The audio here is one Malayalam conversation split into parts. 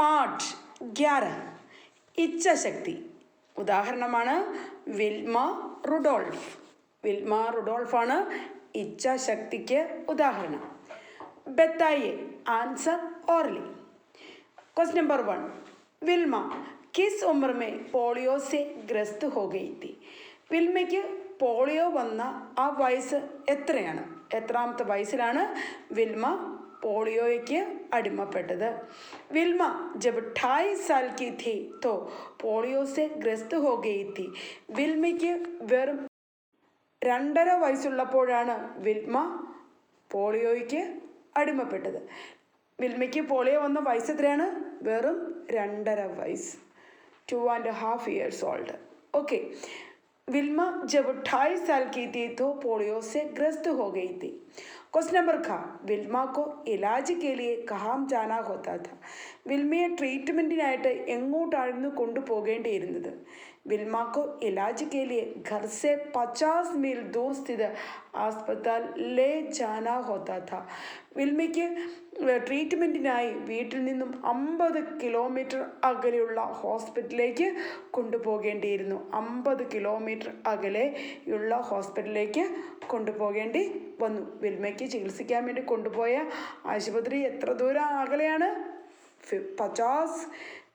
പാഠ് 11 ഇച്ഛാശക്തി. ഉദാഹരണമാണ് വിൽമ റുഡോൾഫ്. വിൽമ റുഡോൾഫാണ് ഇച്ഛാശക്തിക്ക് ഉദാഹരണം. ബത്തായിയെ answer orally. Question number 1. Wilma किस उम्र में पोलियो से ग्रस्त हो गई थी? വിൽമയ്ക്ക് പോളിയോ വന്ന ആ വയസ്സ് എത്രയാണ്? എത്രാമത്തെ വയസ്സിലാണ് വിൽമ പോളിയോയ്ക്ക് അടിമപ്പെട്ടത്? വിൽമ ജബ് 2.5 साल की थी तो पोलियो से ग्रस्त हो गई थी. വിൽമയ്ക്ക് വെറും 2.5 വയസ്സുള്ളപ്പോഴാണ് വിൽമ പോളിയോയ്ക്ക് അടിമപ്പെട്ടത്. വിൽമയ്ക്ക് പോളിയോ വന്ന വയസ്സ് എത്രയാണ്? വെറും 2.5 വയസ്സ്. 2.5 years old. ओके. विल्मा जब 2.5 साल की थी तो पोलियो से ग्रस्त हो गई थी. क्वेश्चन नंबर का विल्मा को इलाज के लिए कहाँ जाना होता था? വിൽമയെ ട്രീറ്റ്മെൻറ്റിനായിട്ട് എങ്ങോട്ടായിരുന്നു കൊണ്ടുപോകേണ്ടിയിരുന്നത്? विल्मा को इलाज के लिए घर से 50 मील दूर स्थित अस्पताल ले जाना होता था. വിൽമയ്ക്ക് ട്രീറ്റ്മെൻറ്റിനായി വീട്ടിൽ നിന്നും 50 കിലോമീറ്റർ അകലെയുള്ള ഹോസ്പിറ്റലിലേക്ക് കൊണ്ടുപോകേണ്ടിയിരുന്നു. 50 കിലോമീറ്റർ അകലെയുള്ള ഹോസ്പിറ്റലിലേക്ക് കൊണ്ടുപോകേണ്ടി വന്നു. വിൽമയ്ക്ക് ചികിത്സിക്കാൻ വേണ്ടി കൊണ്ടുപോയ ആശുപത്രി എത്ര ദൂരം അകലെയാണ്? 50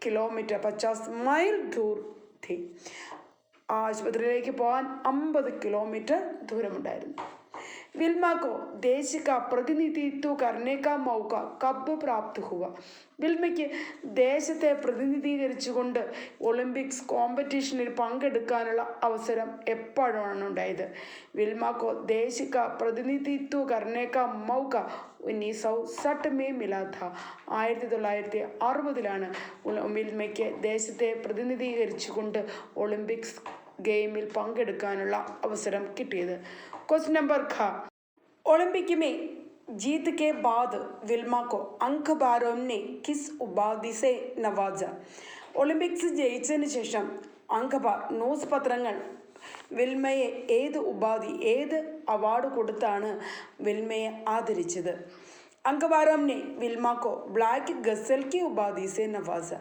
കിലോമീറ്റർ 50 മൈൽ ദൂർ थी. ആശുപത്രിയിലേക്ക് പോകാൻ 50 കിലോമീറ്റർ ദൂരമുണ്ടായിരുന്നു. विल्मा को देश का प्रतिनिधित्व करने का मौका कब प्राप्त हुआ? വിൽമയ്ക്ക് ദേശത്തെ പ്രതിനിധീകരിച്ചുകൊണ്ട് ഒളിമ്പിക്സ് കോമ്പറ്റീഷനിൽ പങ്കെടുക്കാനുള്ള അവസരം എപ്പോഴാണ് ഉണ്ടായത്? വിൽമ को देश का प्रतिनिधित्व करने का मौका 1960 में मिला था. 1960 വിൽമയ്ക്ക് ദേശത്തെ പ്രതിനിധീകരിച്ചുകൊണ്ട് ഒളിമ്പിക്സ് ഗെയിമിൽ പങ്കെടുക്കാനുള്ള അവസരം കിട്ടിയത്. क्वेश्चन नंबर ख. ओलंपिक में जीत के बाद विल्मा को अंकबारों ने किस उपाधि से नवाजा? ഒളിമ്പിക്സ് ജയിച്ചതിന് ശേഷം അങ്കബാർ ന്യൂസ് പത്രങ്ങൾ വിൽമയെ ഏത് അവാർഡ് കൊടുത്താണ് വിൽമയെ ആദരിച്ചത്? अंकबारों ने विल्मा को ब्लैक गजल की उपाधि से नवाजा.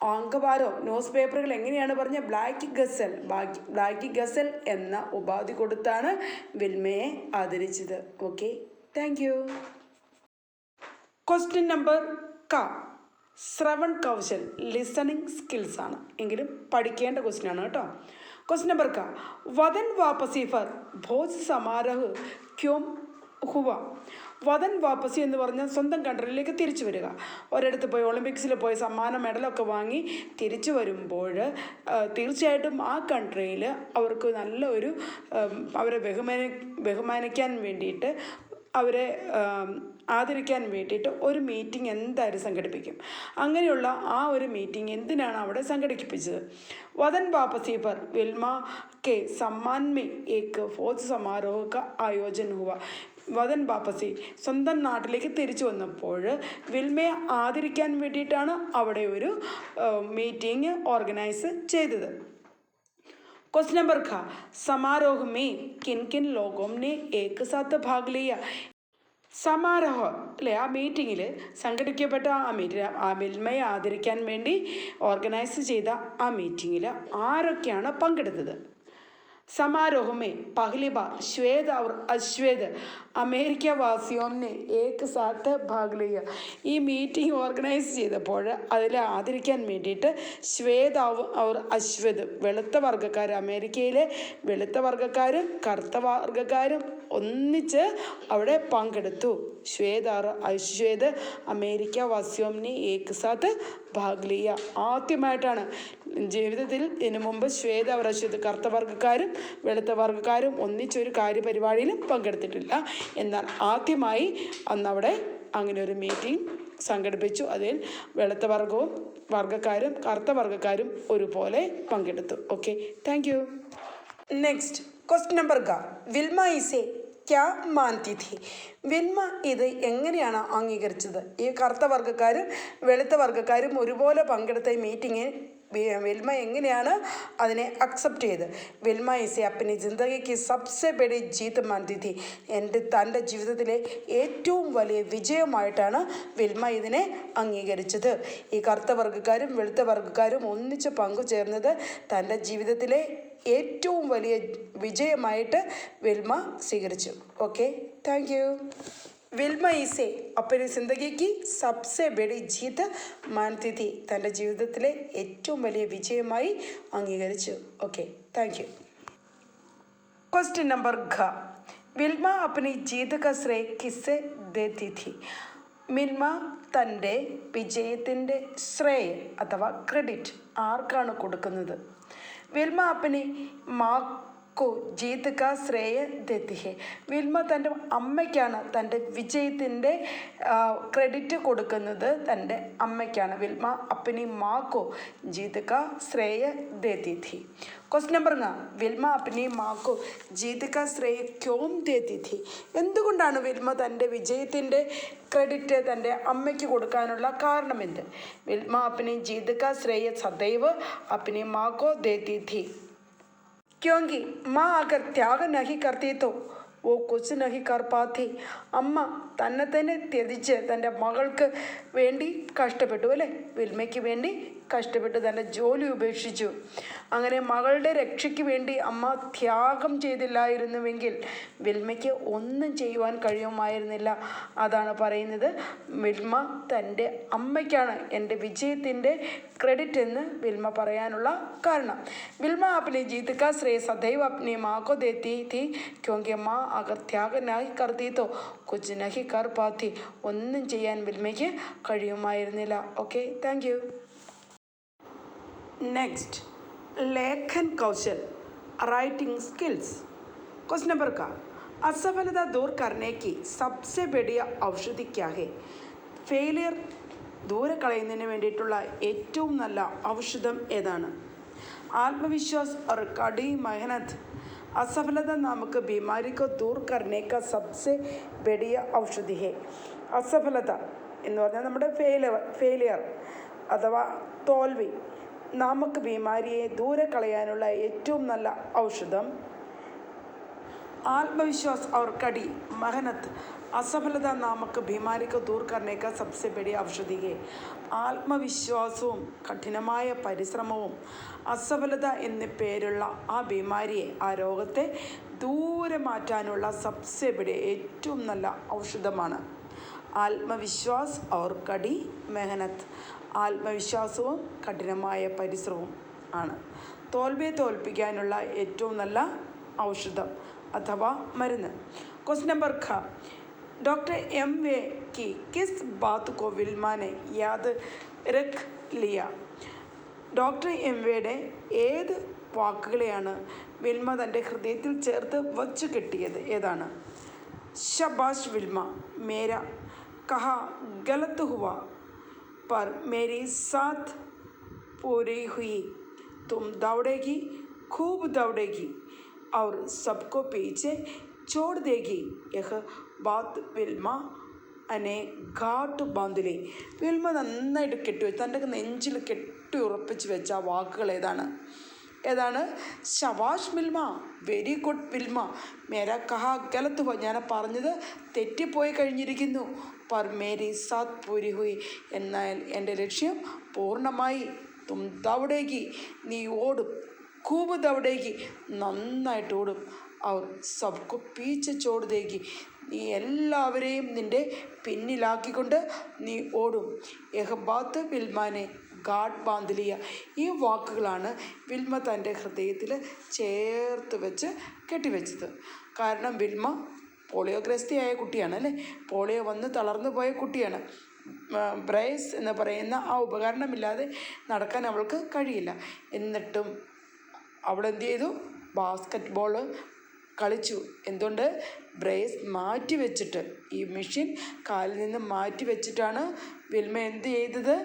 അങ്കബാരോ ന്യൂസ് പേപ്പറുകൾ എങ്ങനെയാണ് പറഞ്ഞ? ബ്ലാക്ക് ഗസൽ എന്ന ഉപാധി കൊടുത്താണ് വിൽമയെ ആദരിച്ചത്. Okay, thank you. Question number ക. ശ്രവൺ കൗശൽ ലിസണിങ് സ്കിൽസ് ആണ്, എങ്കിലും പഠിക്കേണ്ട ക്വസ്റ്റ്യൻ ആണ് കേട്ടോ. ക്വസ്റ്റ്യൻ നമ്പർ ക. വതൻ വാപസി ഫർ ഭോജ് സമാരോഹ് ക്യോം ഹുവ? വതൻ വാപസി എന്ന് പറഞ്ഞാൽ സ്വന്തം കൺട്രിയിലേക്ക് തിരിച്ചു വരിക. ഒരിടത്ത് പോയി ഒളിമ്പിക്സിൽ പോയി സമ്മാന മെഡലൊക്കെ വാങ്ങി തിരിച്ചു വരുമ്പോൾ തീർച്ചയായിട്ടും ആ കൺട്രിയിൽ അവർക്ക് നല്ലൊരു അവരെ ബഹുമാനിക്കാൻ വേണ്ടിയിട്ട് അവരെ ആദരിക്കാൻ വേണ്ടിയിട്ട് ഒരു മീറ്റിംഗ് എന്തായാലും സംഘടിപ്പിക്കും. അങ്ങനെയുള്ള ആ ഒരു മീറ്റിംഗ് എന്തിനാണ് അവിടെ സംഘടിപ്പിച്ചത്? വതൻ വാപസി पर विल्मा के सम्मान में एक फौज समारोह का आयोजन हुआ. വതൻ വാപസി സ്വന്തം നാട്ടിലേക്ക് തിരിച്ചു വന്നപ്പോൾ വിൽമയെ ആദരിക്കാൻ വേണ്ടിയിട്ടാണ് അവിടെ ഒരു മീറ്റിംഗ് ഓർഗനൈസ് ചെയ്തത്. क्वेश्चन नंबर ख. समारोह में किन किन लोगों ने एक साथ भाग लिया? സമാരോഹ അല്ലെ, ആ മീറ്റിങ്ങിൽ സംഘടിപ്പിക്കപ്പെട്ട ആ വിൽമയെ ആദരിക്കാൻ വേണ്ടി ഓർഗനൈസ് ചെയ്ത ആ മീറ്റിങ്ങിൽ ആരൊക്കെയാണ് പങ്കെടുത്തത്? समारोह में पहली बार श्वेत और अश्वेत അമേരിക്ക വാസിയോനെ ഏക്ക് സാത്ത് ഭാഗ് ലിയ. ഈ മീറ്റിംഗ് ഓർഗനൈസ് ചെയ്തപ്പോൾ അതിൽ ആദരിക്കാൻ വേണ്ടിയിട്ട് ശ്വേത അവർ അശ്വത് വെളുത്ത വർഗ്ഗക്കാർ, അമേരിക്കയിലെ വെളുത്ത വർഗ്ഗക്കാരും കറുത്ത വർഗ്ഗക്കാരും ഒന്നിച്ച് അവിടെ പങ്കെടുത്തു. ശ്വേത और അശ്വേത് അമേരിക്ക വാസിയോനെ ഏക്ക് സാത്ത് ഭാഗ് ലിയ. ആദ്യമായിട്ടാണ് ജീവിതത്തിൽ ഇതിനു മുമ്പ് ശ്വേത അവർ അശ്വത് കറുത്ത വർഗ്ഗക്കാരും വെളുത്ത വർഗ്ഗക്കാരും ഒന്നിച്ചൊരു കാര്യപരിപാടിയിലും പങ്കെടുത്തിട്ടില്ല. എന്നാൽ ആദ്യമായി അന്നവിടെ അങ്ങനെ ഒരു മീറ്റിംഗ് സംഘടിപ്പിച്ചു. അതിൽ വെളുത്ത വർഗ്ഗക്കാരും കറുത്ത വർഗ്ഗക്കാരും ഒരുപോലെ പങ്കെടുത്തു. Okay, thank U. Next question number ക. വിൽമ ഇസെ ക്യാ മാൻതി ഥി? വിൽമ ഇത് എങ്ങനെയാണ് അംഗീകരിച്ചത്? ഈ കറുത്ത വർഗ്ഗക്കാരും വെളുത്ത വർഗ്ഗക്കാരും ഒരുപോലെ പങ്കെടുത്ത ഈ മീറ്റിങ്ങിൽ വിൽമ എങ്ങനെയാണ് അതിനെ അക്സെപ്റ്റ് ചെയ്ത്. വിൽമ ഇസെ അപ്പനി ജിന്ദഗിക്ക് സബ്സെ ബഡി ജീത്ത് മാൻതി थी. തൻ്റെ ജീവിതത്തിലെ ഏറ്റവും വലിയ വിജയമായിട്ടാണ് വിൽമ ഇതിനെ അംഗീകരിച്ചത്. ഈ കറുത്ത വർഗ്ഗക്കാരും വെളുത്ത വർഗ്ഗക്കാരും ഒന്നിച്ച് പങ്കുചേർന്നത് തൻ്റെ ജീവിതത്തിലെ ഏറ്റവും വലിയ വിജയമായിട്ട് വിൽമ സ്വീകരിച്ചു. Okay, thank you. വിൽമ ഇസെ അപ്പനി സിന്ദഗിക്ക് സബ്സെ ബഡി ജീത്ത് മാൻതി थी. തൻ്റെ ജീവിതത്തിലെ ഏറ്റവും വലിയ വിജയമായി അംഗീകരിച്ചു. Okay, thank you. Question number ഘ. വിൽമ അപ്പനി ജീത്ത് ക ശ്രേയ കിസ്സെ ദേത്തി थी. വിൽമ തൻ്റെ വിജയത്തിൻ്റെ ശ്രേയ അഥവാ ക്രെഡിറ്റ് ആർക്കാണ് കൊടുക്കുന്നത്? വിൽമ അപ്പനി മാക്കോ ജീത്ത് കാ ശ്രേയ ദേത്തി ഹെ. വിൽമ തൻ്റെ അമ്മയ്ക്കാണ് തൻ്റെ വിജയത്തിൻ്റെ ക്രെഡിറ്റ് കൊടുക്കുന്നത്. തൻ്റെ അമ്മയ്ക്കാണ്. വിൽമ അപ്പനി മാക്കോ ജീത്ത് കാ ശ്രേയ ദേത്തി थी. ക്വസ്റ്റ്യൻ നമ്പർ ങ. വിൽമ അപ്പനി മാക്കോ ജീത്ത് കാ ശ്രേയ ക്യോം ദേത്തി थी. എന്തുകൊണ്ടാണ് വിൽമ തൻ്റെ വിജയത്തിൻ്റെ ക്രെഡിറ്റ് തൻ്റെ അമ്മയ്ക്ക് കൊടുക്കാനുള്ള കാരണം എന്ത്? വിൽമ അപ്പനി ജീത്ത് കാ ശ്രേയ സദൈവ് അപ്പനി മാക്കോ ദേത്തി थी. क्योंकि माँ अगर त्याग नहीं करती तो वो कुछ नहीं कर पाती. അമ്മ തന്നെ ത്യജിച്ച് തൻ്റെ മകൾക്ക് വേണ്ടി കഷ്ടപ്പെട്ടു അല്ലേ? വിൽമയ്ക്ക് വേണ്ടി കഷ്ടപ്പെട്ട് തൻ്റെ ജോലി ഉപേക്ഷിച്ചു. അങ്ങനെ മകളുടെ രക്ഷയ്ക്ക് വേണ്ടി അമ്മ ത്യാഗം ചെയ്തില്ലായിരുന്നുവെങ്കിൽ വിൽമയ്ക്ക് ഒന്നും ചെയ്യുവാൻ കഴിയുമായിരുന്നില്ല. അതാണ് പറയുന്നത് വിൽമ തൻ്റെ അമ്മയ്ക്കാണ് എൻ്റെ വിജയത്തിൻ്റെ ക്രെഡിറ്റ് എന്ന് വിൽമ പറയാനുള്ള കാരണം. വിൽമ अपनी जीत का श्रेय सदैव अपनी माँ को देती थी क्योंकि माँ अगर त्याग नहीं करती तो कुछ नहीं कर पाती. ഒന്നും ചെയ്യാൻ വിൽമയ്ക്ക് കഴിയുമായിരുന്നില്ല. Okay, thank U. नेक्स्ट, लेखन कौशल राइटिंग स्किल्स. क्वेश्चन नंबर का असफलता दूर करने की सबसे बड़ी औषधि क्या है? ഫെയിലിയർ ദൂരെ കളയുന്നതിന് വേണ്ടിയിട്ടുള്ള ഏറ്റവും നല്ല ഔഷധം ഏതാണ്? ആത്മവിശ്വാസ് और कड़ी मेहनत असफलता नामक बीमारी को दूर करने का सबसे बढ़िया औषधि है. അസഫലത എന്ന് പറഞ്ഞാൽ നമ്മുടെ ഫെയിലിയർ അഥവാ തോൽവി നാമക്ക് ബീമാരിയെ ദൂരെ കളയാനുള്ള ഏറ്റവും നല്ല ഔഷധം ആത്മവിശ്വാസ് और कड़ी मेहनत असफलता नामक बीमारी को दूर करने का सबसे बड़ी औषधि है. ആത്മവിശ്വാസവും കഠിനമായ പരിശ്രമവും അസഫലത എന്ന പേരുള്ള ആ ബീമാരിയെ ആ രോഗത്തെ ദൂരെ മാറ്റാനുള്ള സബ്സെ ബഡി ഏറ്റവും നല്ല ഔഷധമാണ് ആത്മവിശ്വാസ് और कड़ी मेहनत. ആത്മവിശ്വാസവും കഠിനമായ പരിശ്രമവും ആണ് തോൽവിയെ തോൽപ്പിക്കാനുള്ള ഏറ്റവും നല്ല ഔഷധം अथवा मरुന്ന്. क्वेश्चन नंबर ख. Doctor M.V. की किस बात को विल्मा ने याद रख लिया? ഡോക്ടർ എം വെയുടെ ഏത് വാക്കുകളെയാണ് വിൽമ തൻ്റെ ഹൃദയത്തിൽ ചേർത്ത് വച്ചു കെട്ടിയത്? ഏതാണ്? ശബാഷ് വിൽമ, മേര കഹാ ഗലത് ഹുവ पर मेरी साथ पूरी हुई. तुम दौड़ेगी, खूब दौड़ेगी और सबको पीछे छोड़ देगी. यह बात विल्मा അനെ ഘാട്ട് ബാന്തിലി. വിൽമ നന്നായിട്ട് കെട്ടിവെച്ച് തൻ്റെ നെഞ്ചിൽ കെട്ടി ഉറപ്പിച്ച് വെച്ച ആ വാക്കുകൾ ഏതാണ്? ശബാഷ് വിൽമ, വെരി ഗുഡ് വിൽമ, മേര കഹാ ഗലത്ത് ഹോ, ഞാൻ പറഞ്ഞത് തെറ്റിപ്പോയി കഴിഞ്ഞിരിക്കുന്നു. പർ മേരി സാത്ത് പൂരി ഹുയി, എന്നാൽ എൻ്റെ ലക്ഷ്യം പൂർണ്ണമായി. തും ദൗടേകി, നീ ഓടും. ഖൂബ് ദൗടേകി, നന്നായിട്ട് ഓടും. അവർ സബ്കോ പീച്ചെ ചോട് ദേഗി, നീ എല്ലാവരെയും നിൻ്റെ പിന്നിലാക്കിക്കൊണ്ട് നീ ഓടും. യഹ് ബാത്ത് വിൽമാനെ ഗാഡ് ബാന്തിലിയ. ഈ വാക്കുകളാണ് വിൽമ തൻ്റെ ഹൃദയത്തിൽ ചേർത്ത് വെച്ച് കെട്ടിവെച്ചത്. കാരണം വിൽമ പോളിയോഗ്രസ്തിയായ കുട്ടിയാണ് അല്ലേ? പോളിയോ വന്ന് തളർന്നു പോയ കുട്ടിയാണ്. ബ്രേസ് എന്ന് പറയുന്ന ആ ഉപകരണമില്ലാതെ നടക്കാൻ അവൾക്ക് കഴിയില്ല. എന്നിട്ടും അവളെന്ത് ചെയ്തു? ബാസ്ക്കറ്റ് ബോൾ കളിച്ചു. എന്തുകൊണ്ട്? ബ്രേസ് മാറ്റി വെച്ചിട്ട്, ഈ മെഷീൻ കാലിൽ നിന്ന് മാറ്റി വെച്ചിട്ടാണ് വിൽമ എന്ത് ചെയ്തത്?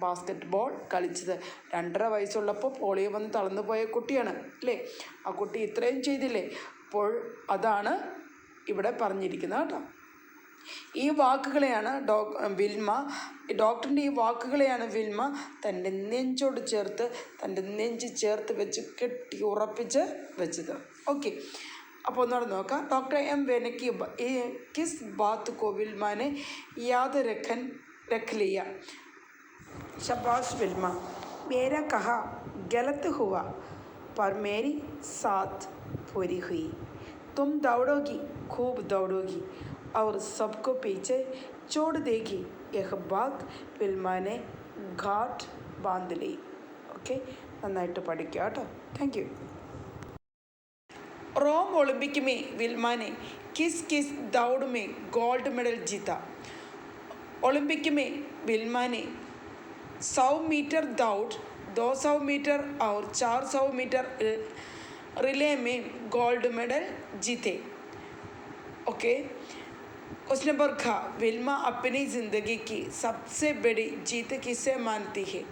ബാസ്ക്കറ്റ് ബോൾ കളിച്ചത്. 2.5 വയസ്സുള്ളപ്പോൾ പോളിയോ വന്ന് തളർന്നു പോയ കുട്ടിയാണ് അല്ലേ? ആ കുട്ടി ഇത്രയും ചെയ്തില്ലേ? അപ്പോൾ അതാണ് ഇവിടെ പറഞ്ഞിരിക്കുന്നത് കേട്ടോ. ഈ വാക്കുകളെയാണ് വിൽമ ഡോക്ടറിൻ്റെ ഈ വാക്കുകളെയാണ് വിൽമ തൻ്റെ നെഞ്ചോട് ചേർത്ത് തൻ്റെ നെഞ്ച് ചേർത്ത് വെച്ച് കെട്ടി ഉറപ്പിച്ച് വെച്ചത്. ഓക്കെ, അപ്പോൾ ഒന്നുകൂടെ നോക്കാം. ഡോക്ടർ എം വെനക്കി കിസ് ബാത്ത് കോ വിൽമാനെ യാദ് रख लिया. शाबाश विल्मा, मेरा कहा गलत हुआ पर मेरी साथ पूरी हुई. तुम दौड़ोगी, खूब दौड़ोगी और सबको पीछे छोड़ देगी. यह बात विल्मा ने घाट बांध ली. ഓക്കെ, നന്നായിട്ട് പഠിക്കുക കേട്ടോ. Thank you. रोम ओलंपिक में विल्मा ने किस दौड़ में गोल्ड मेडल जीता. ओलंपिक में विल्मा ने 100 मीटर दौड़, 200 मीटर और 400 मीटर रिले में गोल्ड मेडल जीते. ओके, क्वेश्चन नंबर ख, विल्मा अपनी ज़िंदगी की सबसे बड़ी जीत किसे मानती है.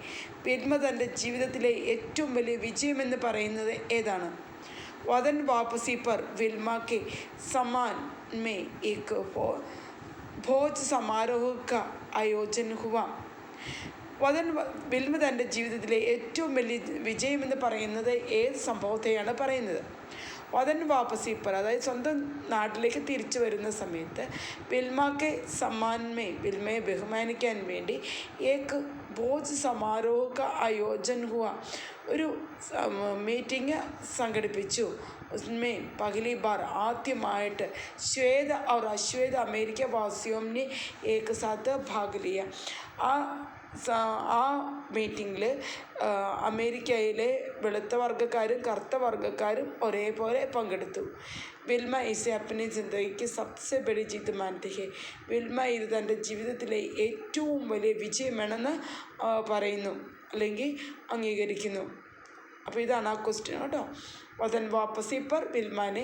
വിൽമ തൻ്റെ ജീവിതത്തിലെ ഏറ്റവും വലിയ വിജയമെന്ന് പറയുന്നത് ഏതാണ്. वतन वापसी पर विल्मा के सम्मान में एक भोज समारोह का आयोजन हुआ. വിൽമ തൻ്റെ ജീവിതത്തിലെ ഏറ്റവും വലിയ വിജയമെന്ന് പറയുന്നത് ഏത് സംഭവത്തെയാണ് പറയുന്നത്. വതൻ വാപസി പർ, അതായത് സ്വന്തം നാട്ടിലേക്ക് തിരിച്ചു വരുന്ന സമയത്ത് വിൽമയ്ക്ക് സമ്മാനമേ, വിൽമയെ ബഹുമാനിക്കാൻ വേണ്ടി ഏക് ഭോജ് സമാരോഹ ആയോജൻ ഹുവ, ഒരു മീറ്റിംഗ് സംഘടിപ്പിച്ചു. उसमें पहली बार ആദ്യമായിട്ട് ശ്വേത और അശ്വേത അമേരിക്ക വാസിയോംനെ एक साथ भाग लिया. ആ മീറ്റിങ്ങിൽ അമേരിക്കയിലെ വെളുത്ത വർഗ്ഗക്കാരും കറുത്ത വർഗ്ഗക്കാരും ഒരേപോലെ പങ്കെടുത്തു. വിൽമ ഇസെ അപ്നി ജിന്ദഗിക്ക് സബ്സെ ബഡി ജീത്ത് മാനത്തി ഹെ. വിൽമ ഇത് തൻ്റെ ജീവിതത്തിലെ ഏറ്റവും വലിയ വിജയമാണെന്ന് പറയുന്നു, അല്ലെങ്കിൽ അംഗീകരിക്കുന്നു. അപ്പോൾ ഇതാണ് ആ ക്വസ്റ്റ്യൻ കേട്ടോ. वतन वापसी पर विल्मा ने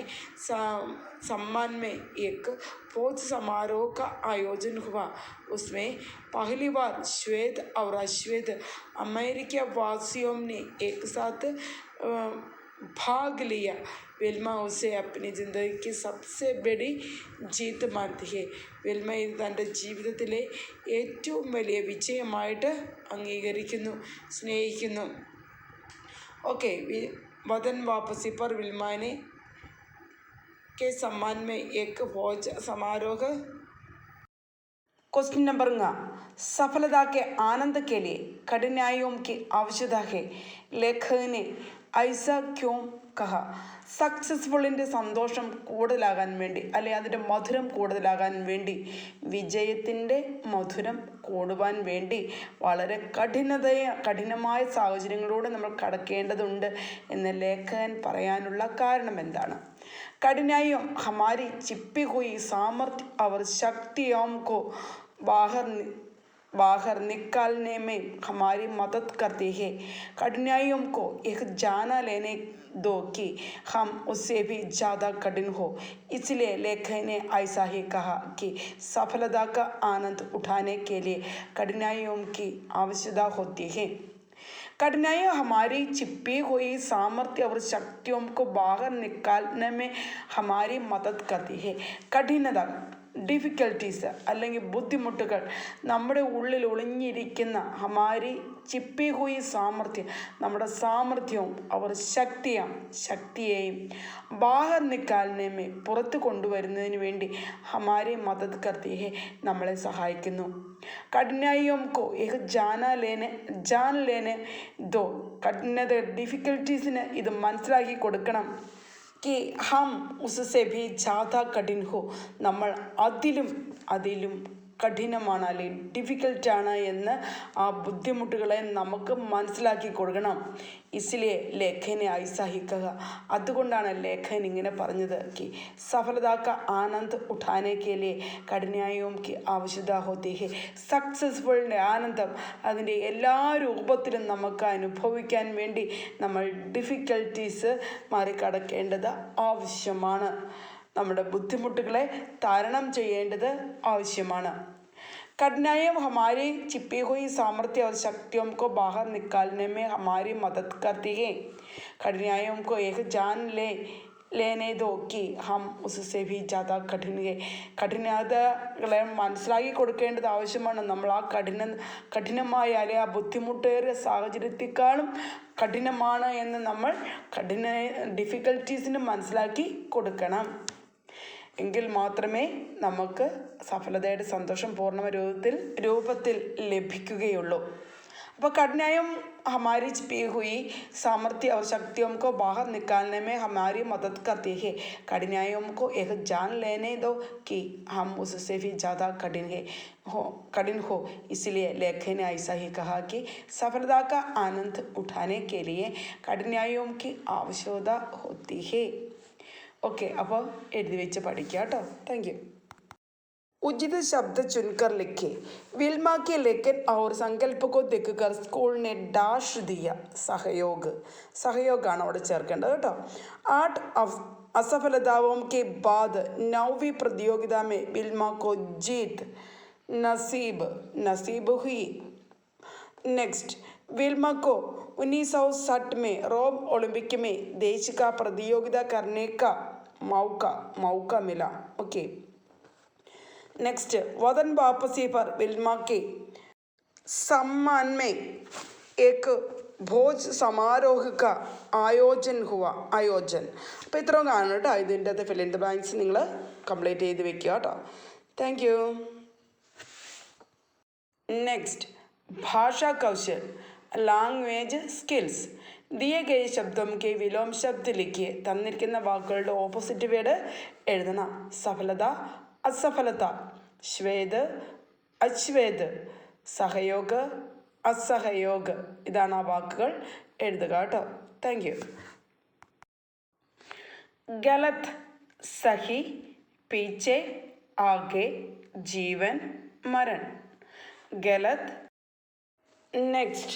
सम्मान में एक भोज समारोह का आयोजन हुआ. उसमें पहली बार श्वेत और अश्वेत अमेरिका वासियों ने एक साथ भाग लिया. विल्मा उसे अपनी ज़िंदगी की सबसे बड़ी जीत मानती है. വിൽമ ഇത് തൻ്റെ ജീവിതത്തിലെ ഏറ്റവും വലിയ വിജയമായിട്ട് അംഗീകരിക്കുന്നു, സ്നേഹിക്കുന്നു. ഓക്കെ, वतन वापसी पर विल्मा ने के सम्मान में एक भोज समारोह. क्वेश्चन नंबर ङ, सफलता के आनंद के लिए कठिनाइयों की आवश्यकता है. लेखक ने ऐसा क्यों कहा. സക്സസ്ഫുള്ളിൻ്റെ സന്തോഷം കൂടുതലാകാൻ വേണ്ടി, അല്ലെങ്കിൽ അതിൻ്റെ മധുരം കൂടുതലാകാൻ വേണ്ടി, വിജയത്തിൻ്റെ മധുരം കൂടുവാൻ വേണ്ടി വളരെ കഠിനമായ സാഹചര്യങ്ങളിലൂടെ നമ്മൾ കടക്കേണ്ടതുണ്ട് എന്ന് ലേഖകൻ പറയാനുള്ള കാരണം എന്താണ്. കഠിനായിയും ഹമാരി ചിപ്പി ഹുയി സാമർത്ഥ്യ അവർ ശക്തിയോം കോ बाहर निकालने में हमारी मदद करती है. कठिनाइयों को एक जाना लेने दो कि हम उससे भी ज़्यादा कठिन हो. इसलिए लेखक ने ऐसा ही कहा कि सफलता का आनंद उठाने के लिए कठिनाइयों की आवश्यकता होती है. कठिनाइयाँ हमारी छिपी हुई सामर्थ्य और शक्तियों को बाहर निकालने में हमारी मदद करती है. कठिनता, ഡിഫിക്കൽട്ടീസ് അല്ലെങ്കിൽ ബുദ്ധിമുട്ടുകൾ നമ്മുടെ ഉള്ളിൽ ഒളിഞ്ഞിരിക്കുന്ന ഹമാരി ചിപ്പി ഹുയി സാമർത്ഥ്യം, നമ്മുടെ സാമർഥ്യവും അവർ ശക്തിയെയും ബാഹർ നിക്കാലിനെ പുറത്ത് കൊണ്ടുവരുന്നതിന് വേണ്ടി ഹമാരി മദത് കർത്തി ഹെ, നമ്മളെ സഹായിക്കുന്നു. കഠിനായിയും കോ ഏക ജാൻ ലേനെ ദോ, കഠിനത ഡിഫിക്കൽട്ടീസിന് ഇത് മനസ്സിലാക്കി കൊടുക്കണം. कि हम उससे भी ज़्यादा कठिन हो, നമ്മൾ അതിലും കഠിനമാണ് അല്ലെങ്കിൽ ഡിഫിക്കൽട്ടാണ് എന്ന് ആ ബുദ്ധിമുട്ടുകളെ നമുക്ക് മനസ്സിലാക്കി കൊടുക്കണം. ഇസ്ലിയെ ലേഖനെ ഐസാഹിക്കുക, അതുകൊണ്ടാണ് ലേഖൻ ഇങ്ങനെ പറഞ്ഞത് कि सफलता का आनंद उठाने के लिए कठिनाइयों की आवश्यकता होती है. സക്സസ്ഫുള്ളിൻ്റെ ആനന്ദം അതിൻ്റെ എല്ലാ രൂപത്തിലും നമുക്ക് അനുഭവിക്കാൻ വേണ്ടി നമ്മൾ ഡിഫിക്കൽട്ടീസ് മറികടക്കേണ്ടത് ആവശ്യമാണ്. നമ്മുടെ ബുദ്ധിമുട്ടുകളെ തരണം ചെയ്യേണ്ടത് ആവശ്യമാണ്. कठिनाइयाँ हमारी छिपी हुई सामर्थ्य और शक्तियों को बाहर निकालने में हमारी मदद करती है. कठिनाइयों को एक जान ले लेने दो कि हम उससे भी ज़्यादा कठिन है കഠിനതകളെ മനസ്സിലാക്കി കൊടുക്കേണ്ടത് ആവശ്യമാണ്. നമ്മൾ ആ കഠിനമായ അല്ലെങ്കിൽ ആ ബുദ്ധിമുട്ടേറിയ സാഹചര്യത്തെക്കാളും കഠിനമാണ് എന്ന് നമ്മൾ ഡിഫിക്കൽട്ടീസിന് മനസ്സിലാക്കി കൊടുക്കണം. എങ്കിൽ മാത്രമേ നമുക്ക് സഫലതയുടെ സന്തോഷം പൂർണ്ണ രൂപത്തിൽ ലഭിക്കുകയുള്ളൂ. അപ്പോൾ कठिनाइयों हमारी छिपी हुई सामर्थ्य और शक्तियों को बाहर निकालने में हमारी मदद करती है. कठिनाइयों को एक जान लेने दो कि हम उससे भी ज़्यादा कठिन हो. इसलिए लेखक ने ऐसा ही कहा कि सफलता का आनंद उठाने के लिए कठिनाइयों की आवश्यकता होती है. ഓക്കെ, അപ്പോൾ എഴുതി വെച്ച് പഠിക്കുക കേട്ടോ. Thank you. उचित शब्द चुनकर लिखे. विल्मा के लेखन और संकल्प को देखकर स्कूल ने डैश दिया. सहयोगाണ് അവിടെ ചേർക്കേണ്ടത് കേട്ടോ. 8 असफलताओं के बाद 9वीं प्रतियोगिता में विल्मा को जीत नसीब हुई. नेक्स्ट, विल्मा को 1960 में रोम ओलंपिक में देश का प्रतियोगिता करने का मौका मिला. ओके. नेक्स्ट, वतन वापसी पर विल्मा के सम्मान में एक भोज समारोह का ആയോജൻ അപ്പോൾ ഇത്രയും കാണണം കേട്ടോ. ഇതിൻ്റെ അകത്ത് ഫിൽ ഇൻ ദ ബ്ലാങ്ക്സ് നിങ്ങൾ കംപ്ലീറ്റ് ചെയ്ത് വെക്കുക കേട്ടോ. Thank you. നെക്സ്റ്റ്, ഭാഷാ കൗശൽ ലാംഗ്വേജ് സ്കിൽസ്. दिए गए शब्दों के विलोम शब्द लिखिए. തന്നിരിക്കുന്ന വാക്കുകളുടെ ഓപ്പോസിറ്റ് വേർഡ് എഴുതണം. സഫലത, असफलता, श्वेद, अश्वेद, सहयोग, असहयोग. ഇതാണ് ആ വാക്കുകൾ എഴുതുക കേട്ടോ. Thank you. गलत, सही, पीछे, आगे, जीवन, मरण. गलत. नेक्स्ट,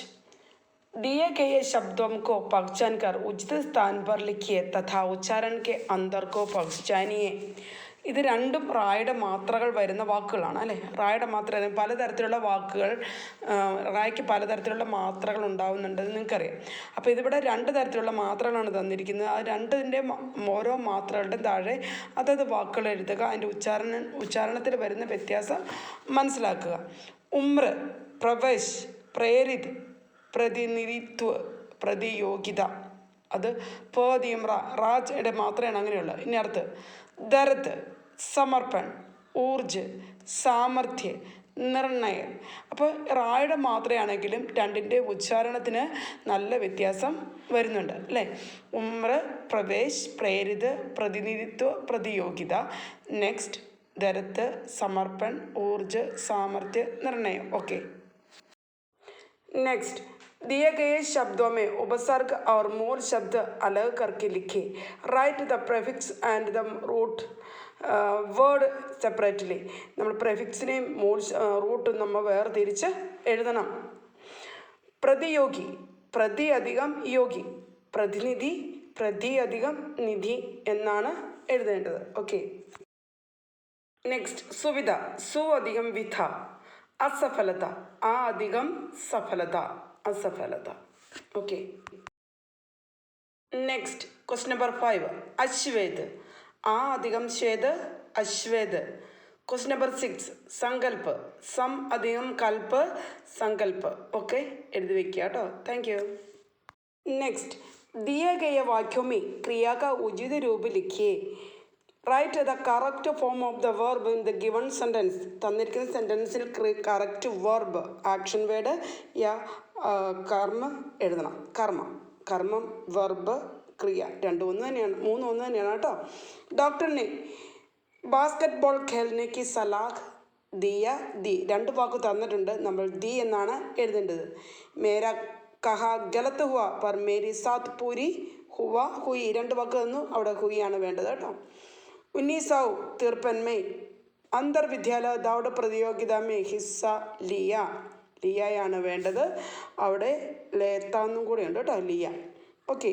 दिए गए शब्दों को पहचान कर उचित स्थान पर लिखिए तथा उच्चारण के अंदर को पहचानिए. ഇത് രണ്ടും റായുടെ മാത്രകൾ വരുന്ന വാക്കുകളാണ് അല്ലേ. റായുടെ മാത്ര പലതരത്തിലുള്ള വാക്കുകൾ, റായ്ക്ക് പലതരത്തിലുള്ള മാത്രകൾ ഉണ്ടാവുന്നുണ്ടെന്ന് നിങ്ങൾക്കറിയാം. അപ്പോൾ ഇതിവിടെ 2 തരത്തിലുള്ള മാത്രകളാണ് തന്നിരിക്കുന്നത്. ആ രണ്ടിൻ്റെ ഓരോ മാത്രകളുടെ താഴെ അതത് വാക്കുകൾ എഴുതുക. അതിൻ്റെ ഉച്ചാരണത്തിൽ വരുന്ന വ്യത്യാസം മനസ്സിലാക്കുക. ഉമ്ര, പ്രവേശ്, പ്രേരിത്, പ്രതിനിധിത്വ, പ്രതിയോഗിത. അത് പതിയും റാജയുടെ മാത്രമാണ് അങ്ങനെയുള്ളത്. ഇനി അടുത്ത് ദർദ്, സമർപ്പൺ, ഊർജ്, സാമർഥ്യ, നിർണയം. അപ്പോൾ റായുടെ മാത്രയാണെങ്കിലും രണ്ടിൻ്റെ ഉച്ചാരണത്തിന് നല്ല വ്യത്യാസം വരുന്നുണ്ട് അല്ലേ. ഉമ്ര, പ്രവേശ്, പ്രേരിത്, പ്രതിനിധിത്വ, പ്രതിയോഗിത. നെക്സ്റ്റ്, ദർദ്, സമർപ്പൺ, ഊർജ്, സാമർഥ്യ, നിർണയം. ഓക്കെ. नेक्स्ट, दिए गए शब्दों में उपसर्ग और मूल शब्द अलग करके लिखे. Write the prefix and the root word separately. നമ്മൾ പ്രെഫിക്സിനെയും റൂട്ടും നമ്മൾ വേർതിരിച്ച് എഴുതണം. പ്രതിയോഗി, പ്രതി അധികം യോഗി, പ്രതിനിധി, പ്രതി അധികം നിധി എന്നാണ് എഴുതേണ്ടത്. ഓക്കെ. നെക്സ്റ്റ്, സുവിധ, സു അധികം വിധ, असफलता, आ अधिगम सफलता, असफलता. ओके. नेक्स्ट, क्वेश्चन नंबर 5, अश्वेद, आ अधिगम श्वेद, अश्वेद. क्वेश्चन नंबर 6, संकल्प, सम अधिगम कल्प, संकल्प. ओके, എഴുതി വെക്കുക കേട്ടോ. Thank you. नेक्स्ट, दिए गए वाक्यों में क्रिया का उचित रूप लिखिए. Write the correct form of the verb in the given sentence. തന്നിരിക്കുന്ന സെൻറ്റൻസിൽ കറക്റ്റ് വെർബ്, ആക്ഷൻ വേർഡ് യാ കർമ്മ എഴുതണം. കർമ്മം, വെർബ്, ക്രിയ രണ്ടും ഒന്ന് തന്നെയാണ്, മൂന്നും ഒന്ന് തന്നെയാണ് കേട്ടോ. ഡോക്ടർ ने ബാസ്കറ്റ്ബോൾ ഖേൽനെ കി സലാഹ് ദിയ, ദി 2 വാക്ക് തന്നിട്ടുണ്ട്, നമ്മൾ ദി എന്നാണ് എഴുതേണ്ടത്. മേരാ കഹാ ഗലത്ത് ഹുവ പർ മേരി സാത്ത് പൂരി ഹുവ, ഹുയി 2 വാക്ക് തന്നു, അവിടെ ഹുയിയാണ് വേണ്ടത് കേട്ടോ. 1953 में अंतर विद्यालय दौड़ प्रतियोगिता में हिस्സ ലിയയാണ് വേണ്ടത്, അവിടെ ലേത്താന്നും കൂടെ ഉണ്ട് കേട്ടോ, ലിയ. ഓക്കെ.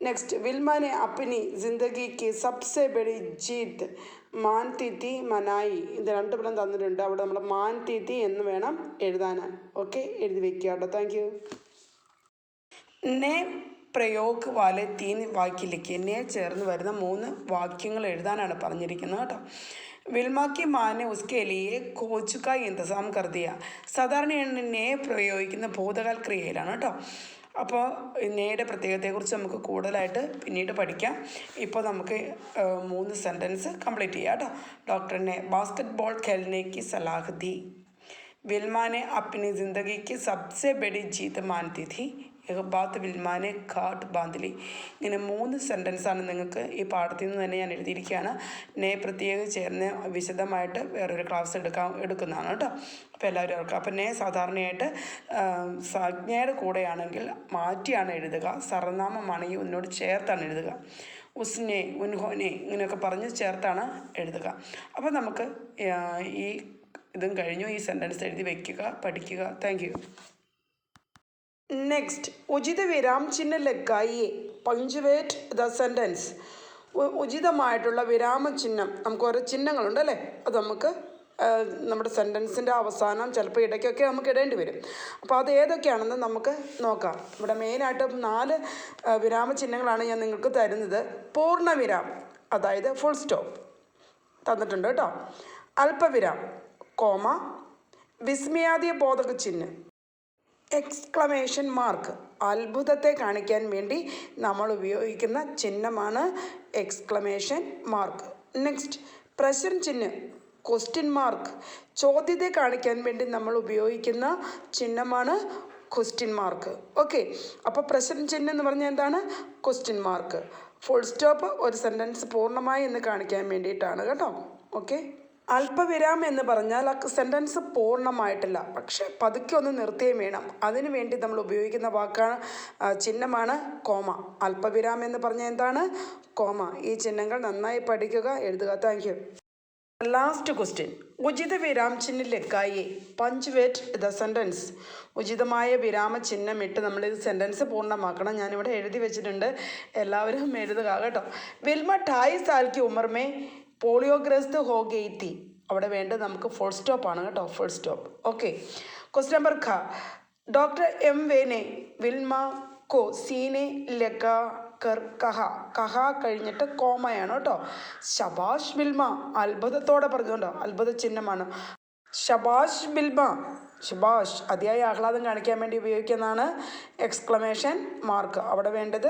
നെക്സ്റ്റ്, വിൽമ ने अपनी जिंदगी की सबसे बड़ी जीत മാൻതീത്തി മനായി. ഇത് 2 പദം തന്നിട്ടുണ്ട്, അവിടെ നമ്മൾ മാൻതീത്തി എന്ന് വേണം എഴുതാൻ. ഓക്കെ, എഴുതി വെക്കുക കേട്ടോ. Thank you. ने പ്രയോഗ് വാലെ തീൻ വാക്യയിലേക്ക് എന്നെ ചേർന്ന് വരുന്ന 3 വാക്യങ്ങൾ എഴുതാനാണ് പറഞ്ഞിരിക്കുന്നത് കേട്ടോ. വിൽമാക്കി മാനെ ഉസ്കെ ലിയെ കോച്ചുക ഇന്തസാം കർദിയ. സാധാരണ നേ പ്രയോഗിക്കുന്ന ഭൂതകാൽ ക്രിയയിലാണ് കേട്ടോ. അപ്പോൾ നേയുടെ പ്രത്യേകതയെക്കുറിച്ച് നമുക്ക് കൂടുതലായിട്ട് പിന്നീട് പഠിക്കാം. ഇപ്പോൾ നമുക്ക് 3 സെൻറ്റൻസ് കംപ്ലീറ്റ് ചെയ്യാം കേട്ടോ. ഡോക്ടറിനെ ബാസ്കറ്റ് ബോൾ ഖേൽനെ की सलाह दी. विल्मा ने अपनी ज़िंदगी की सबसे बड़ी जीत मानती थी. एक बात विल्मा ने घाट बांध ली. ഇങ്ങനെ 3 സെൻറ്റൻസാണ് നിങ്ങൾക്ക് ഈ പാഠത്തിൽ നിന്ന് തന്നെ ഞാൻ എഴുതിയിരിക്കുകയാണ്. നേ പ്രത്യേകം ചേർന്ന് വിശദമായിട്ട് വേറൊരു ക്ലാസ് എടുക്കുന്നതാണ് കേട്ടോ. അപ്പോൾ എല്ലാവരും ഓർക്കുക. അപ്പം നേ സാധാരണയായിട്ട് സംജ്ഞയുടെ കൂടെയാണെങ്കിൽ മാറ്റിയാണ് എഴുതുക. സർവനാമമാണെങ്കിൽ ഉന്നോട് ചേർത്താണ് എഴുതുക. ഉസ്നെ, ഉൻഹോനെ ഇങ്ങനെയൊക്കെ പറഞ്ഞ് ചേർത്താണ് എഴുതുക. അപ്പോൾ നമുക്ക് ഈ ഇതും കഴിഞ്ഞു. ഈ സെൻറ്റൻസ് എഴുതി വയ്ക്കുക, പഠിക്കുക. Thank you. നെക്സ്റ്റ്, ഉചിത വിരാം ചിഹ്ന ലഗായിയെ പഞ്ച്വേറ്റ് ദ സെൻറ്റൻസ്. ഉചിതമായിട്ടുള്ള വിരാമചിഹ്നം, നമുക്ക് ഓരോ ചിഹ്നങ്ങളുണ്ട് അല്ലേ, അത് നമുക്ക് നമ്മുടെ സെൻറ്റൻസിൻ്റെ അവസാനം ചിലപ്പോൾ ഇടയ്ക്കൊക്കെ നമുക്ക് ഇടേണ്ടി വരും. അപ്പോൾ അത് ഏതൊക്കെയാണെന്ന് നമുക്ക് നോക്കാം. ഇവിടെ മെയിനായിട്ട് 4 വിരാമചിഹ്നങ്ങളാണ് ഞാൻ നിങ്ങൾക്ക് തരുന്നത്. പൂർണ്ണവിരാം, അതായത് ഫുൾ സ്റ്റോപ്പ് തന്നിട്ടുണ്ട് കേട്ടോ. അല്പവിരാം, കോമ, വിസ്മയാദി ബോധക ചിഹ്നം, എക്സ്ക്ലമേഷൻ മാർക്ക്. അത്ഭുതത്തെ കാണിക്കാൻ വേണ്ടി നമ്മൾ ഉപയോഗിക്കുന്ന ചിഹ്നമാണ് എക്സ്ക്ലമേഷൻ മാർക്ക്. നെക്സ്റ്റ്, പ്രശ്ന ചിഹ്നം, ക്വസ്റ്റ്യൻ മാർക്ക്. ചോദ്യത്തെ കാണിക്കാൻ വേണ്ടി നമ്മൾ ഉപയോഗിക്കുന്ന ചിഹ്നമാണ് ക്വസ്റ്റ്യൻ മാർക്ക്. ഓക്കെ, അപ്പോൾ പ്രശ്ന ചിഹ്നം എന്ന് പറഞ്ഞാൽ എന്താണ്? Question mark. ഫുൾ സ്റ്റോപ്പ് ഒരു സെൻറ്റൻസ് പൂർണ്ണമായി എന്ന് കാണിക്കാൻ വേണ്ടിയിട്ടാണ് കേട്ടോ. ഓക്കെ, അല്പവിരാം എന്ന് പറഞ്ഞാൽ ആ സെൻറ്റൻസ് പൂർണ്ണമായിട്ടില്ല, പക്ഷെ പതുക്കെ ഒന്ന് നിർത്തുകയും വേണം. അതിനു വേണ്ടി നമ്മൾ ഉപയോഗിക്കുന്ന വാക്കാണ് ചിഹ്നമാണ് കോമ. അല്പവിരാം എന്ന് പറഞ്ഞാൽ എന്താണ്? കോമ. ഈ ചിഹ്നങ്ങൾ നന്നായി പഠിക്കുക, എഴുതുക. Thank you. ലാസ്റ്റ് ക്വസ്റ്റ്യൻ, ഉചിത വിരാം ചിഹ്ന ലഗായിയെ പഞ്ച്വേറ്റ് ദ സെൻറ്റൻസ്. ഉചിതമായ വിരാമ ചിഹ്നം ഇട്ട് നമ്മൾ ഇത് സെൻറ്റൻസ് പൂർണ്ണമാക്കണം. ഞാനിവിടെ എഴുതി വെച്ചിട്ടുണ്ട്, എല്ലാവരും എഴുതുക കേട്ടോ. വിൽമ 2.5 साल की उम्र में പോളിയോഗ്രസ്ത് ഹോ ഗയി തി. അവിടെ വേണ്ടത് നമുക്ക് ഫുൾ സ്റ്റോപ്പാണ് കേട്ടോ, full stop. Okay, question number ഖ. ഡോക്ടർ എം വേ ने വിൽമ കോ സീനെ ലഗാ കർ കഹ. കഹ കഴിഞ്ഞിട്ട് കോമയാണ് കേട്ടോ. ശബാഷ് വിൽമ, അത്ഭുതത്തോടെ പറഞ്ഞുകൊണ്ടോ, അത്ഭുത ചിഹ്നമാണ്. ശബാഷ് വിൽമ, ശബാഷ് അതിയായ ആഹ്ലാദം കാണിക്കാൻ വേണ്ടി ഉപയോഗിക്കുന്നതാണ് എക്സ്ക്ലമേഷൻ മാർക്ക്. അവിടെ വേണ്ടത്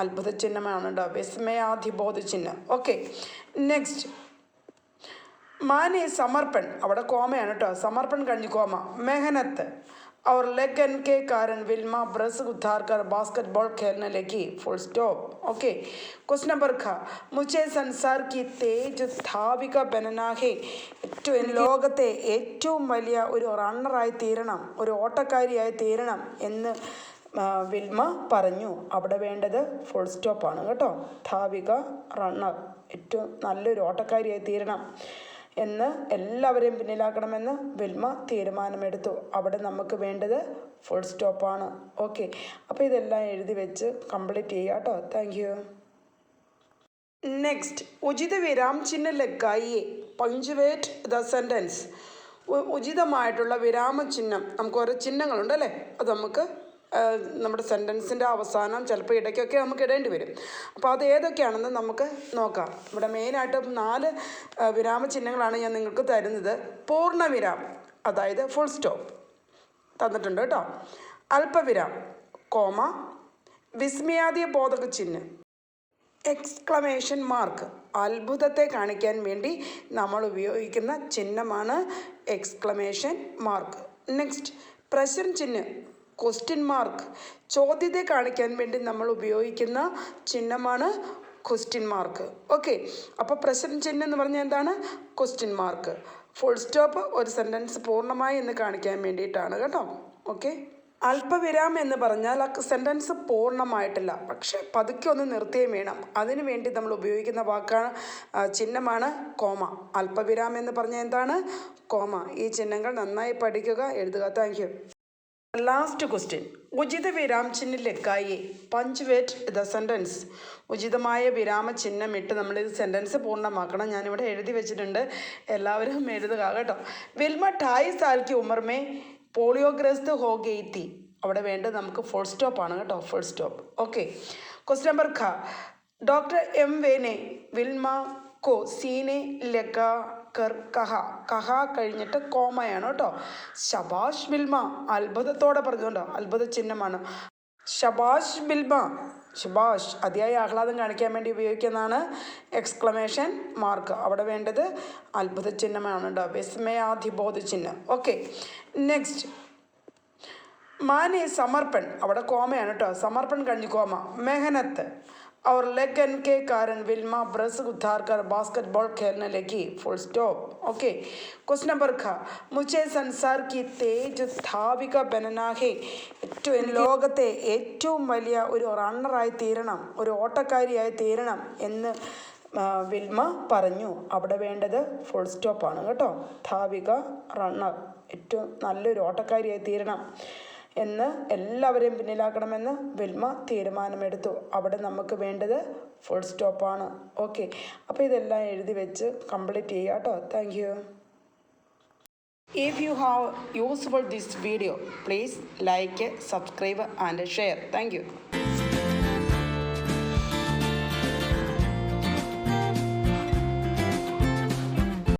അത്ഭുത ചിഹ്നമാണ് കേട്ടോ, വിസ്മയാധിബോധ ചിഹ്നം. ഓക്കെ, നെക്സ്റ്റ്, മാനെ സമർപ്പൺ, അവിടെ കോമയാണ് കേട്ടോ. സമർപ്പൺ കഴിഞ്ഞ് കോമ. മെഹനത്ത് और लगन के कारण विल्मा ब्रश उतार कर बास्केटबॉल खेलने लगी. Full stop. Okay, question number ख. मुझे संसार की तेज धाविക बनना है. ലോകത്തെ ഏറ്റവും വലിയ ഒരു റണ്ണറായി തീരണം, ഒരു ഓട്ടക്കാരിയായി തീരണം എന്ന് വിൽമ പറഞ്ഞു. അവിടെ വേണ്ടത് ഫുൾ സ്റ്റോപ്പാണ് കേട്ടോ. ധാവിക, റണ്ണർ, ഏറ്റവും നല്ലൊരു ഓട്ടക്കാരിയായി തീരണം എന്ന് എല്ലാവരെയും പിന്നിലാക്കണമെന്ന് വിൽമ തീരുമാനമെടുത്തു. അവിടെ നമുക്ക് വേണ്ടത് ഫുൾ സ്റ്റോപ്പാണ്. ഓക്കെ, അപ്പോൾ ഇതെല്ലാം എഴുതി വെച്ച് കംപ്ലീറ്റ് ചെയ്യുക കേട്ടോ. Thank you. നെക്സ്റ്റ്, ഉചിത വിരാം ചിഹ്ന ലഗായിയെ പഞ്ച്വേറ്റ് ദ സെൻറ്റൻസ്. ഉചിതമായിട്ടുള്ള വിരാമചിഹ്നം, നമുക്ക് ഓരോ ചിഹ്നങ്ങളുണ്ട് അല്ലേ, അത് നമുക്ക് നമ്മുടെ സെൻറ്റൻസിൻ്റെ അവസാനം ചിലപ്പോൾ ഇടയ്ക്കൊക്കെ നമുക്ക് ഇടേണ്ടി വരും. അപ്പോൾ അത് ഏതൊക്കെയാണെന്ന് നമുക്ക് നോക്കാം. ഇവിടെ മെയിനായിട്ട് 4 വിരാമചിഹ്നങ്ങളാണ് ഞാൻ നിങ്ങൾക്ക് തരുന്നത്. പൂർണ്ണവിരാം, അതായത് ഫുൾ സ്റ്റോപ്പ് തന്നിട്ടുണ്ട് കേട്ടോ. അല്പവിരാം, കോമ, വിസ്മയാദി ബോധക ചിഹ്നം, എക്സ്ക്ലമേഷൻ മാർക്ക്. അത്ഭുതത്തെ കാണിക്കാൻ വേണ്ടി നമ്മൾ ഉപയോഗിക്കുന്ന ചിഹ്നമാണ് എക്സ്ക്ലമേഷൻ മാർക്ക്. നെക്സ്റ്റ്, പ്രശ്ന ചിഹ്നം, ക്വസ്റ്റ്യൻ മാർക്ക്. ചോദ്യത്തെ കാണിക്കാൻ വേണ്ടി നമ്മൾ ഉപയോഗിക്കുന്ന ചിഹ്നമാണ് ക്വസ്റ്റ്യൻ മാർക്ക്. ഓക്കെ, അപ്പോൾ പ്രശ്ന ചിഹ്നം എന്ന് പറഞ്ഞാൽ എന്താണ്? Question mark. ഫുൾ സ്റ്റോപ്പ് ഒരു സെൻറ്റൻസ് പൂർണ്ണമായി എന്ന് കാണിക്കാൻ വേണ്ടിയിട്ടാണ് കേട്ടോ. ഓക്കെ, അല്പവിരാം എന്ന് പറഞ്ഞാൽ ആ സെൻറ്റൻസ് പൂർണ്ണമായിട്ടില്ല, പക്ഷെ പതുക്കെ ഒന്ന് നിർത്തുകയും വേണം. അതിനു വേണ്ടി നമ്മൾ ഉപയോഗിക്കുന്ന വാക്കാണ് ചിഹ്നമാണ് കോമ. അല്പവിരാം എന്ന് പറഞ്ഞാൽ എന്താണ്? കോമ. ഈ ചിഹ്നങ്ങൾ നന്നായി പഠിക്കുക, എഴുതുക. Thank you. ലാസ്റ്റ് ക്വസ്റ്റ്യൻ, ഉചിത വിരാം ചിഹ്ന ലഗായിയെ പഞ്ച്വേറ്റ് ദ സെൻറ്റൻസ്. ഉചിതമായ വിരാമ ചിഹ്നം ഇട്ട് നമ്മൾ ഇത് സെൻറ്റൻസ് പൂർണ്ണമാക്കണം. ഞാനിവിടെ എഴുതി വെച്ചിട്ടുണ്ട്, എല്ലാവരും എഴുതുക കേട്ടോ. വിൽമ 2.5 साल की उम्र में പോളിയോഗ്രസ്ത് ഹോ ഗയി തി. അവിടെ വേണ്ടത് നമുക്ക് ഫുൾ സ്റ്റോപ്പാണ് കേട്ടോ, full stop. Okay. Question number ഖ. ഡോക്ടർ എം വേനെ വിൽമ കോ സീനെ ലഗാ കർ കഹ. കഹ കഴിഞ്ഞിട്ട് കോമയാണ് കേട്ടോ. ശബാഷ് വിൽമ അത്ഭുതത്തോടെ പറഞ്ഞുകൊണ്ടോ, അത്ഭുത ചിഹ്നമാണ്. ശബാഷ് വിൽമ, ശബാഷ് അതിയായ ആഹ്ലാദം കാണിക്കാൻ വേണ്ടി ഉപയോഗിക്കുന്നതാണ് എക്സ്ക്ലമേഷൻ മാർക്ക്. അവിടെ വേണ്ടത് അത്ഭുത ചിഹ്നമാണ് കേട്ടോ, വിസ്മയാധിബോധ ചിഹ്നം. ഓക്കെ. നെക്സ്റ്റ് മാനെ സമർപ്പൺ, അവിടെ കോമയാണ് കേട്ടോ, സമർപ്പൺ കഴിഞ്ഞ് കോമ. മെഹനത്ത് और लगन के कारण विल्मा ब्रश उतारकर बास्केटबॉल खेलने लगी, full stop. Okay. Question number ख. मुझे संसार की तेज धाविക बनना है. ലോകത്തെ ഏറ്റവും വലിയ ഒരു റണ്ണറായി തീരണം, ഒരു ഓട്ടക്കാരിയായി തീരണം എന്ന് വിൽമ പറഞ്ഞു. അവിടെ വേണ്ടത് ഫുൾ സ്റ്റോപ്പാണ് കേട്ടോ. ധാവിക, റണ്ണർ, ഏറ്റവും നല്ലൊരു ഓട്ടക്കാരിയായി തീരണം എന്ന് എല്ലാവരെയും പിന്നിലാക്കണമെന്ന് വിൽമ തീരുമാനമെടുത്തു. അവിടെ നമുക്ക് വേണ്ടത് ഫുൾ സ്റ്റോപ്പാണ്. ഓക്കെ. അപ്പോൾ ഇതെല്ലാം എഴുതി വെച്ച് കംപ്ലീറ്റ് ചെയ്യുക കേട്ടോ. Thank you. If you have useful this video, please like, subscribe and share. Thank you.